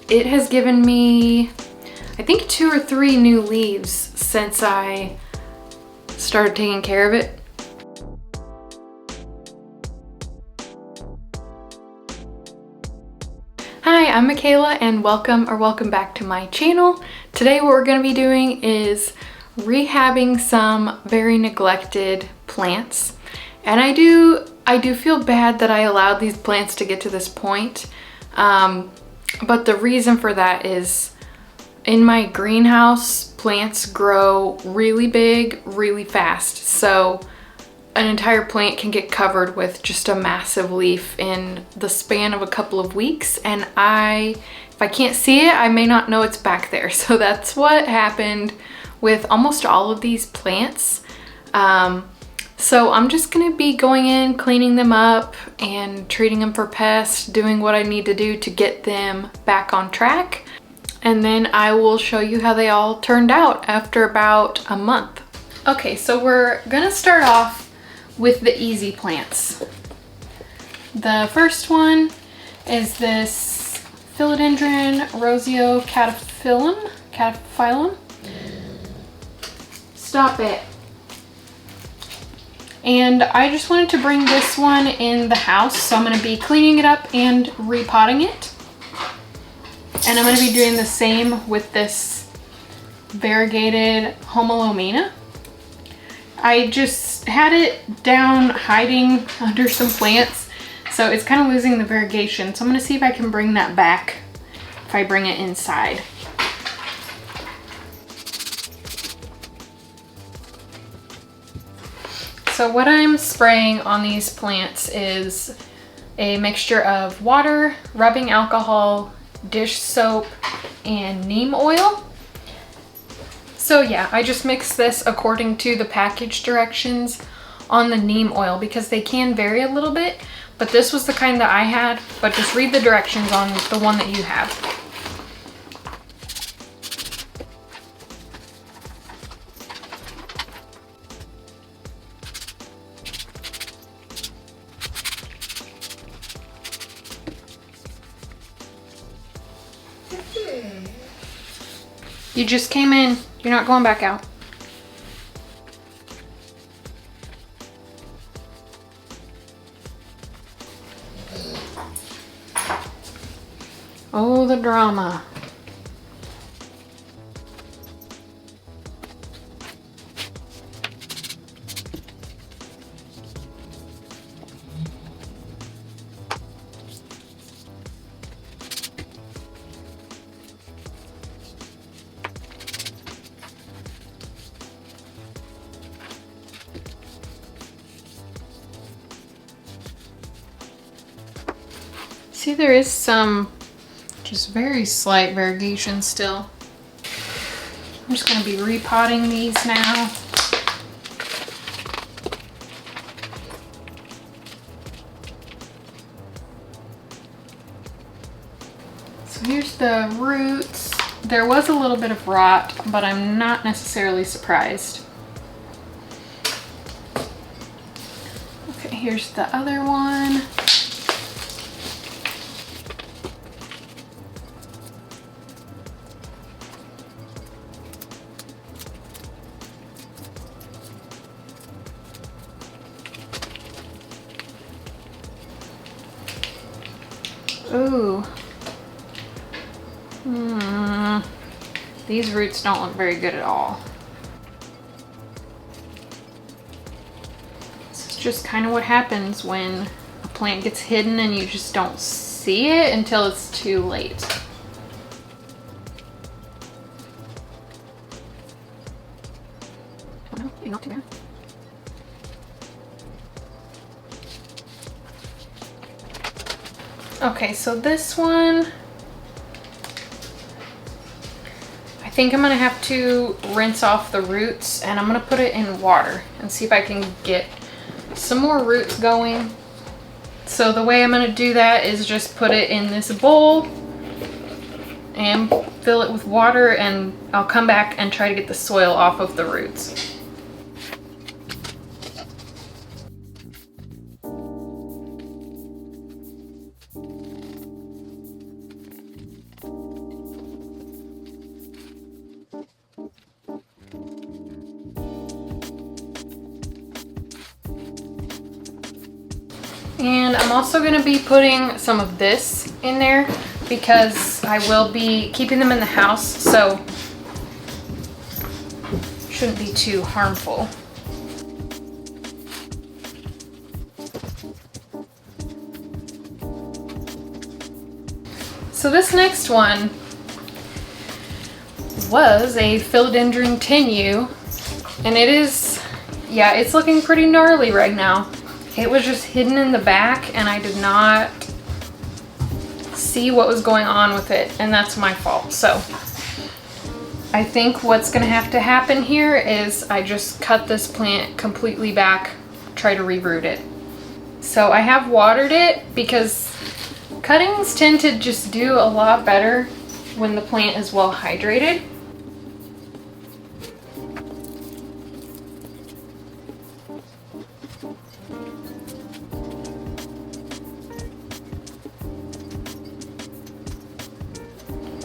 it has given me, I think 2 or 3 new leaves since I started taking care of it. Hi, I'm Michaela and welcome back to my channel. Today what we're going to be doing is rehabbing some very neglected plants. And I do feel bad that I allowed these plants to get to this point. But the reason for that is in my greenhouse, plants grow really big, really fast. So an entire plant can get covered with just a massive leaf in the span of a couple of weeks. And if I can't see it, I may not know it's back there. So that's what happened with almost all of these plants. So I'm just gonna be going in, cleaning them up and treating them for pests, doing what I need to do to get them back on track. And then I will show you how they all turned out after about a month. Okay, so we're gonna start off with the easy plants. The first one is this Philodendron roseo cataphyllum. Stop it. And I just wanted to bring this one in the house, so I'm going to be cleaning it up and repotting it. And I'm going to be doing the same with this variegated Homolomina. I just had it down hiding under some plants, so it's kind of losing the variegation. So I'm going to see if I can bring that back if I bring it inside. So what I'm spraying on these plants is a mixture of water, rubbing alcohol, dish soap, and neem oil. So yeah, I just mix this according to the package directions on the neem oil because they can vary a little bit, but this was the kind that I had, but just read the directions on the one that you have. You just came in. You're not going back out. Oh, the drama. See, there is some just very slight variegation still. I'm just going to be repotting these now. So here's the roots. There was a little bit of rot, but I'm not necessarily surprised. Okay, here's the other one. Ooh. These roots don't look very good at all. This is just kind of what happens when a plant gets hidden and you just don't see it until it's too late. Oh no, maybe not too bad. Okay, so this one, I think I'm gonna have to rinse off the roots and I'm gonna put it in water and see if I can get some more roots going. So the way I'm gonna do that is just put it in this bowl and fill it with water, and I'll come back and try to get the soil off of the roots. And I'm also gonna be putting some of this in there because I will be keeping them in the house, so shouldn't be too harmful. So this next one was a philodendron tenue, and it is, yeah, it's looking pretty gnarly right now. It was just hidden in the back and I did not see what was going on with it, and that's my fault. So I think what's gonna have to happen here is I just cut this plant completely back, try to reroot it. So I have watered it because cuttings tend to just do a lot better when the plant is well hydrated.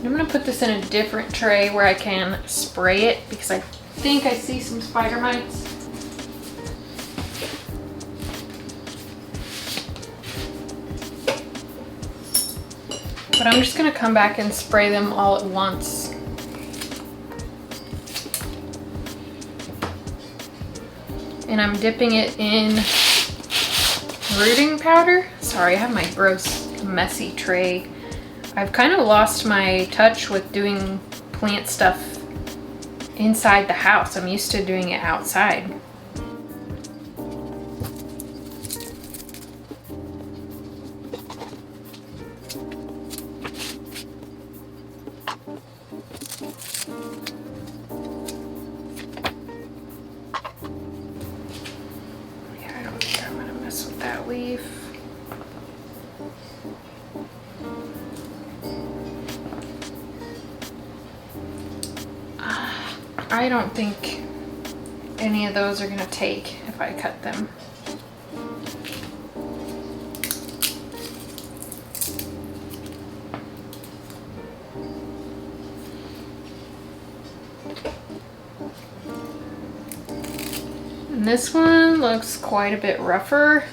I'm gonna put this in a different tray where I can spray it because I think I see some spider mites. But I'm just gonna come back and spray them all at once. And I'm dipping it in rooting powder. Sorry, I have my gross, messy tray. I've kind of lost my touch with doing plant stuff inside the house. I'm used to doing it outside. Yeah, I don't think I'm gonna mess with that leaf. I don't think any of those are gonna take if I cut them. And this one looks quite a bit rougher.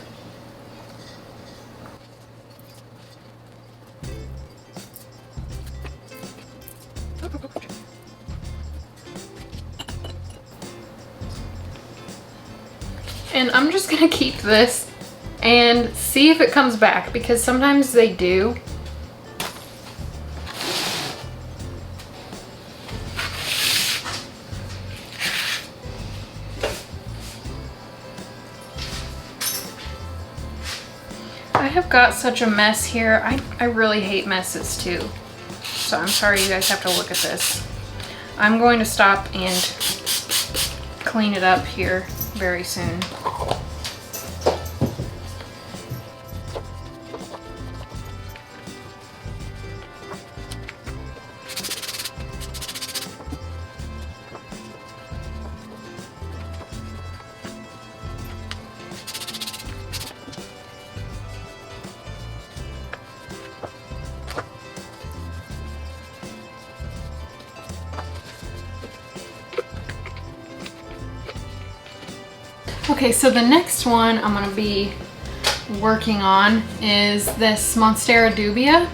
And I'm just gonna keep this and see if it comes back, because sometimes they do. I have got such a mess here. I really hate messes too. So I'm sorry you guys have to look at this. I'm going to stop and clean it up here very soon. Okay, so the next one I'm gonna be working on is this Monstera dubia.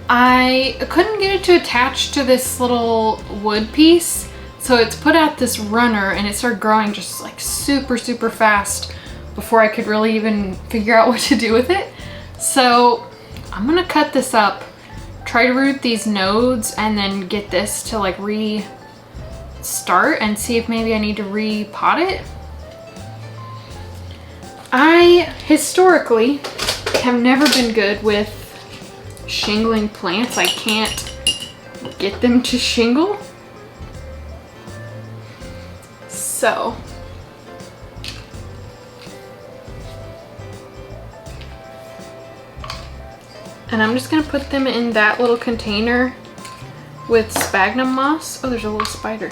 I couldn't get it to attach to this little wood piece, so it's put out this runner and it started growing just like super fast before I could really even figure out what to do with it. So I'm gonna cut this up, try to root these nodes, and then get this to like restart and see if maybe I need to repot it. I historically have never been good with shingling plants. I can't get them to shingle. So and I'm just gonna put them in that little container with sphagnum moss. Oh, there's a little spider.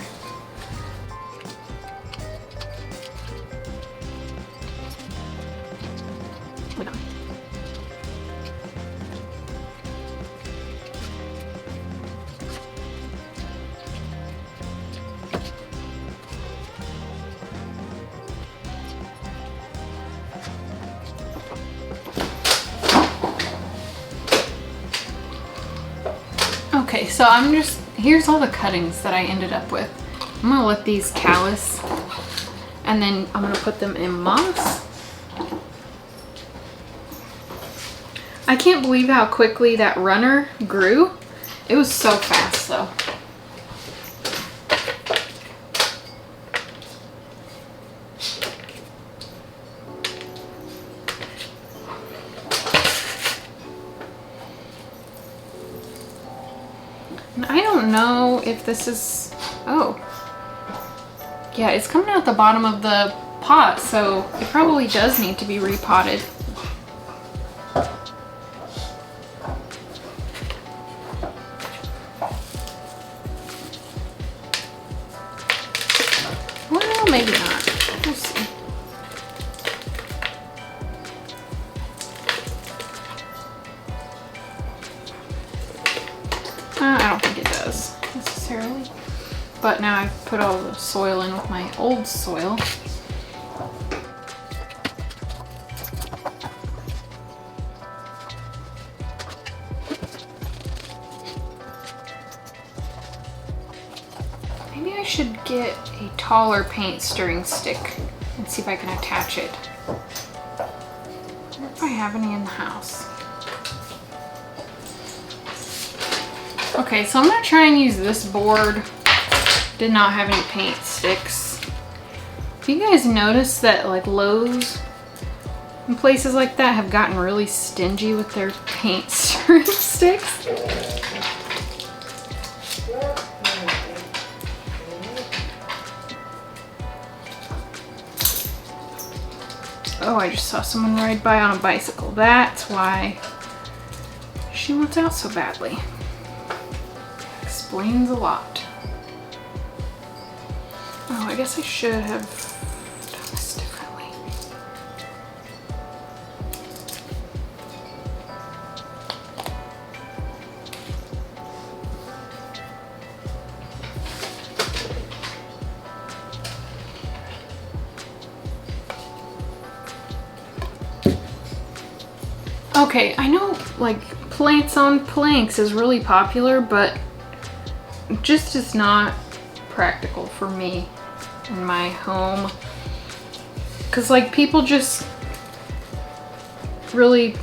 Okay, so here's all the cuttings that I ended up with. I'm gonna let these callus, and then I'm gonna put them in moss. I can't believe how quickly that runner grew. It was so fast though. And I don't know if this is, oh. Yeah, it's coming out the bottom of the pot, so it probably does need to be repotted. Well, maybe not. We'll see. I don't think it does necessarily. But now I've put all the soil in with my old soil. Maybe I should get a taller paint stirring stick and see if I can attach it. I wonder if I have any in the house. Okay, so I'm gonna try and use this board. Did not have any paint sticks. Do you guys notice that like Lowe's and places like that have gotten really stingy with their paint stirring sticks? Oh, I just saw someone ride by on a bicycle. That's why she wants out so badly. Explains a lot. Oh, I guess I should have done this differently. Okay, I know like plants on planks is really popular, but just is not practical for me in my home. Cause like people just really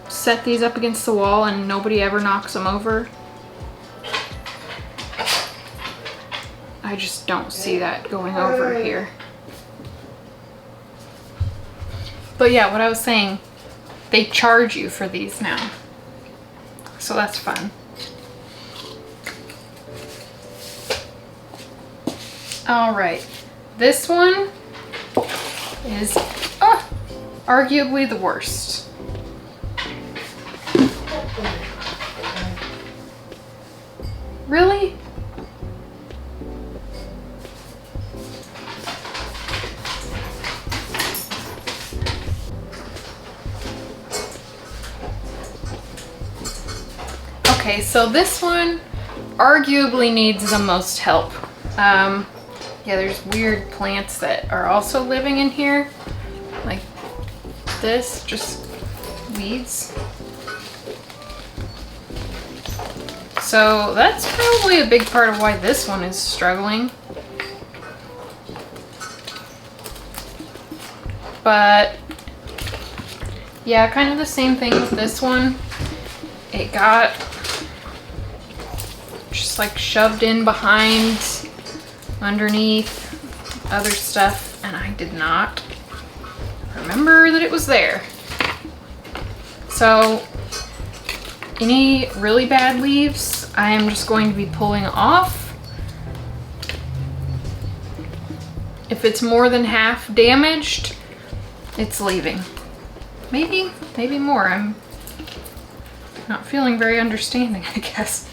set these up against the wall and nobody ever knocks them over. I just don't see that going over here. But yeah, what I was saying, they charge you for these now. So that's fun. All right, this one is arguably the worst. Really? Okay, so this one arguably needs the most help. Yeah, there's weird plants that are also living in here. Like this, just weeds. So that's probably a big part of why this one is struggling. But yeah, kind of the same thing with this one. It got just like shoved in behind, underneath other stuff, and I did not remember that it was there. So any really bad leaves, I am just going to be pulling off. If it's more than half damaged, it's leaving. Maybe more. I'm not feeling very understanding, I guess.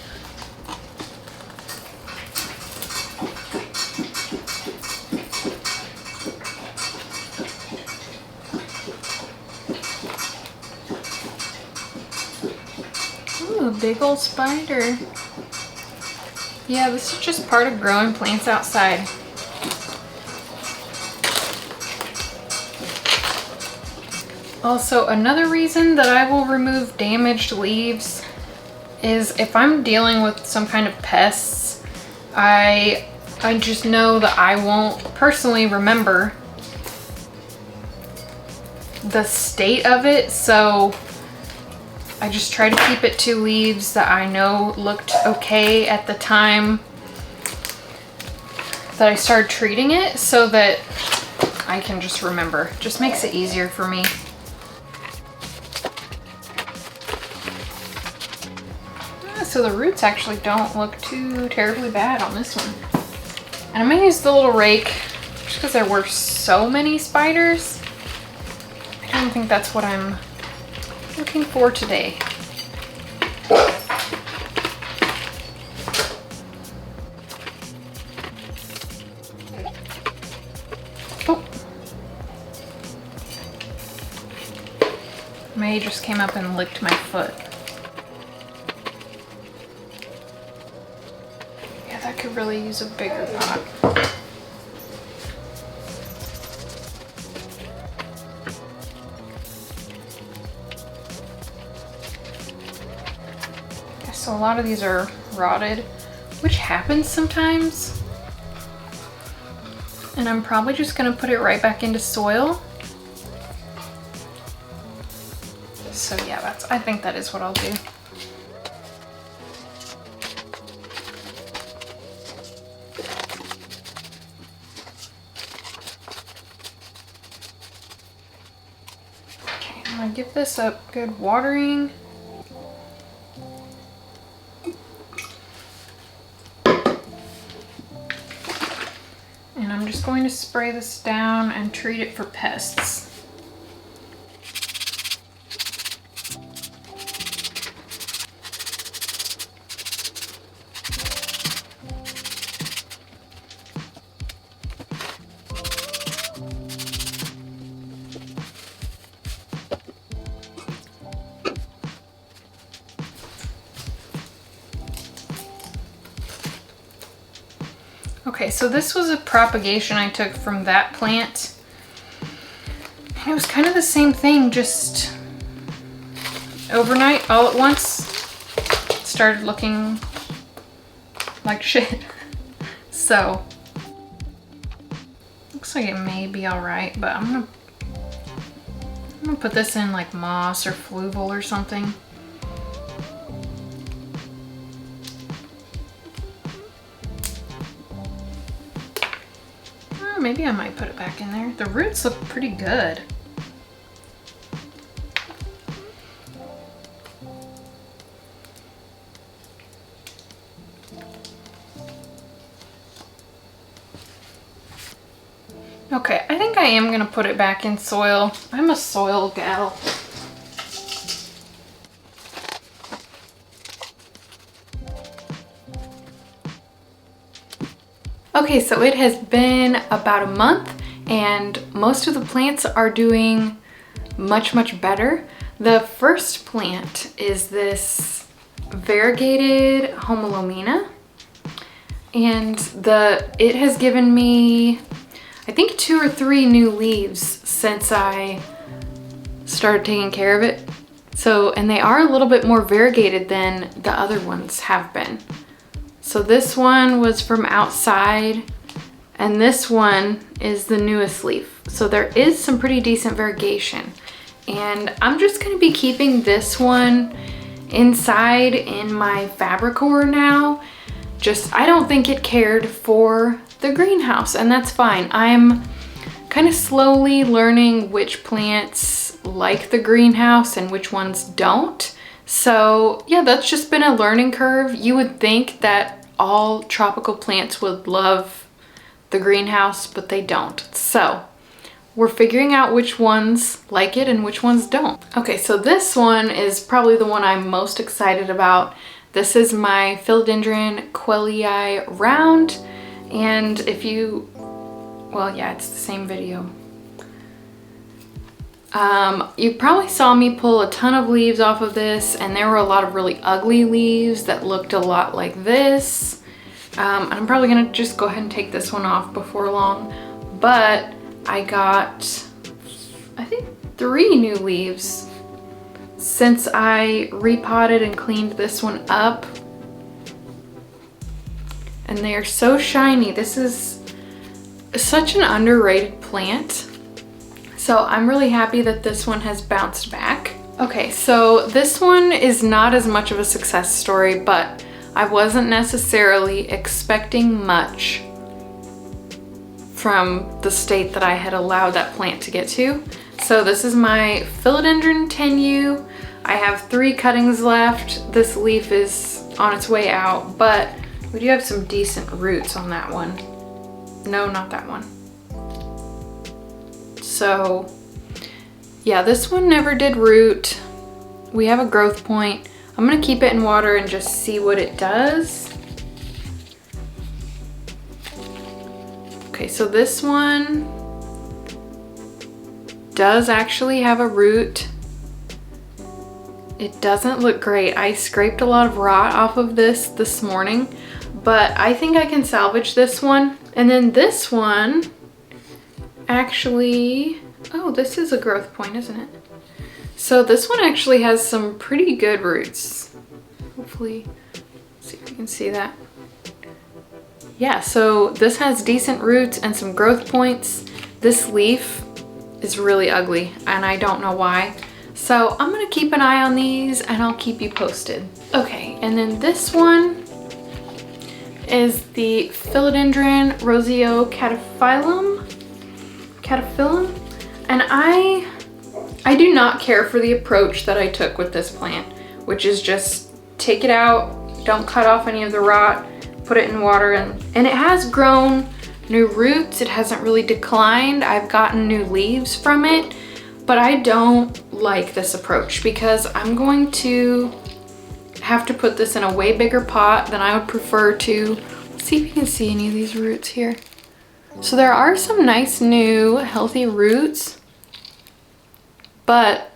Ooh, a big old spider. Yeah, this is just part of growing plants outside. Also, another reason that I will remove damaged leaves is if I'm dealing with some kind of pests, I just know that I won't personally remember the state of it, so I just try to keep it to leaves that I know looked okay at the time that I started treating it, so that I can just remember. Just makes it easier for me. So the roots actually don't look too terribly bad on this one. And I'm gonna use the little rake just because there were so many spiders. I don't think that's what I'm looking for today. Oh. May just came up and licked my foot. Yeah, that could really use a bigger pot. So a lot of these are rotted, which happens sometimes. And I'm probably just gonna put it right back into soil. So yeah, I think that is what I'll do. Okay, I'm gonna give this a good watering. And I'm just going to spray this down and treat it for pests. Okay, so this was a propagation I took from that plant. And it was kind of the same thing, just overnight, all at once, it started looking like shit. So, looks like it may be all right, but I'm gonna put this in like moss or fluval or something. Maybe I might put it back in there. The roots look pretty good. Okay, I think I am gonna put it back in soil. I'm a soil gal. Okay, so it has been about a month and most of the plants are doing much, much better. The first plant is this variegated Homolomina, and it has given me, I think, 2 or 3 new leaves since I started taking care of it. So, and they are a little bit more variegated than the other ones have been. So this one was from outside, and this one is the newest leaf. So there is some pretty decent variegation. And I'm just gonna be keeping this one inside in my Fabricor now. I don't think it cared for the greenhouse, and that's fine. I'm kind of slowly learning which plants like the greenhouse and which ones don't. So yeah, that's just been a learning curve. You would think that all tropical plants would love the greenhouse, but they don't. So we're figuring out which ones like it and which ones don't. Okay, so this one is probably the one I'm most excited about. This is my Philodendron Quelii round, and if you, well, yeah, it's the same video. You probably saw me pull a ton of leaves off of this, and there were a lot of really ugly leaves that looked a lot like this. I'm probably gonna just go ahead and take this one off before long, but I got, I think, 3 new leaves since I repotted and cleaned this one up. And they are so shiny. This is such an underrated plant. So I'm really happy that this one has bounced back. Okay, so this one is not as much of a success story, but I wasn't necessarily expecting much from the state that I had allowed that plant to get to. So this is my philodendron tenue. I have 3 cuttings left. This leaf is on its way out, but we do have some decent roots on that one. No, not that one. So yeah, this one never did root. We have a growth point. I'm gonna keep it in water and just see what it does. Okay, so this one does actually have a root. It doesn't look great. I scraped a lot of rot off of this morning, but I think I can salvage this one. And then this one actually, oh, this is a growth point, isn't it? So this one actually has some pretty good roots. Hopefully, see if you can see that. Yeah, so this has decent roots and some growth points. This leaf is really ugly and I don't know why. So I'm gonna keep an eye on these and I'll keep you posted. Okay, and then this one is the Philodendron roseo cataphyllum. And I do not care for the approach that I took with this plant, which is just take it out, don't cut off any of the rot, put it in water, and it has grown new roots. It hasn't really declined. I've gotten new leaves from it, but I don't like this approach because I'm going to have to put this in a way bigger pot than I would prefer to. Let's see if you can see any of these roots here. So there are some nice new healthy roots, but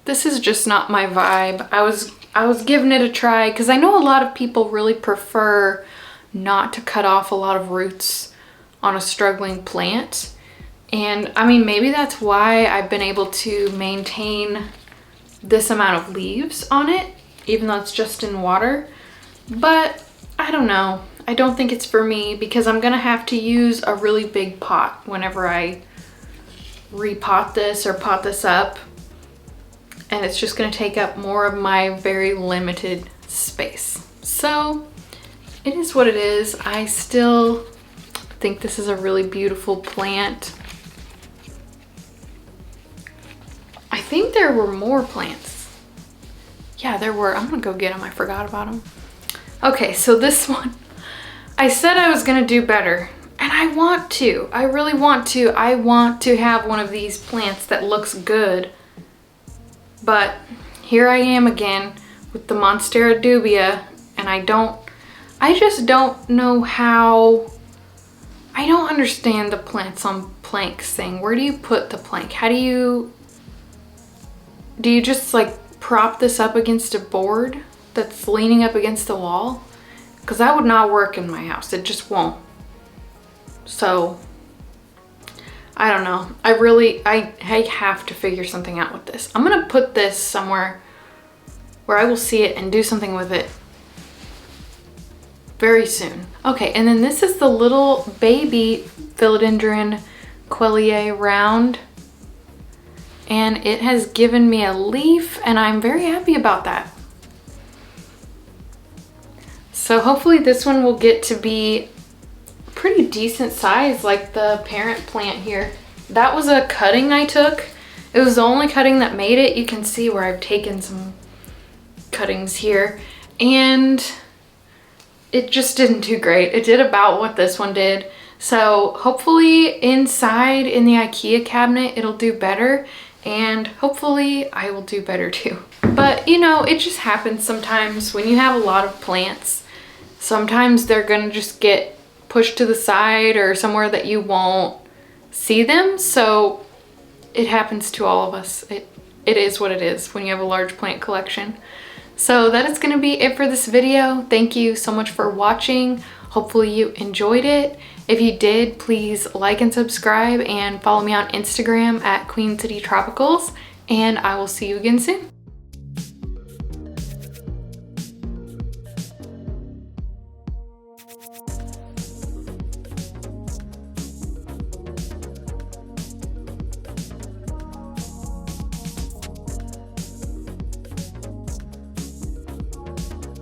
this is just not my vibe. I was giving it a try because I know a lot of people really prefer not to cut off a lot of roots on a struggling plant. And I mean, maybe that's why I've been able to maintain this amount of leaves on it, even though it's just in water. But I don't know. I don't think it's for me because I'm gonna have to use a really big pot whenever I repot this or pot this up. And it's just gonna take up more of my very limited space. So it is what it is. I still think this is a really beautiful plant. I think there were more plants. Yeah, there were. I'm gonna go get them. I forgot about them. Okay, so this one, I said I was gonna do better, and I want to. I really want to. I want to have one of these plants that looks good. But here I am again with the Monstera dubia, and I just don't know how. I don't understand the plants on planks thing. Where do you put the plank? How do you just like prop this up against a board that's leaning up against the wall? Because that would not work in my house. It just won't. So I don't know. I have to figure something out with this. I'm gonna put this somewhere where I will see it and do something with it very soon. Okay, and then this is the little baby Philodendron Quellier round. And it has given me a leaf and I'm very happy about that. So hopefully this one will get to be pretty decent size like the parent plant here. That was a cutting I took. It was the only cutting that made it. You can see where I've taken some cuttings here and it just didn't do great. It did about what this one did. So hopefully inside in the IKEA cabinet, it'll do better. And hopefully I will do better too. But you know, it just happens sometimes when you have a lot of plants. Sometimes they're gonna just get pushed to the side or somewhere that you won't see them. So it happens to all of us. It is what it is when you have a large plant collection. So that is gonna be it for this video. Thank you so much for watching. Hopefully you enjoyed it. If you did, please like and subscribe and follow me on Instagram at Queen City Tropicals. and I will see you again soon.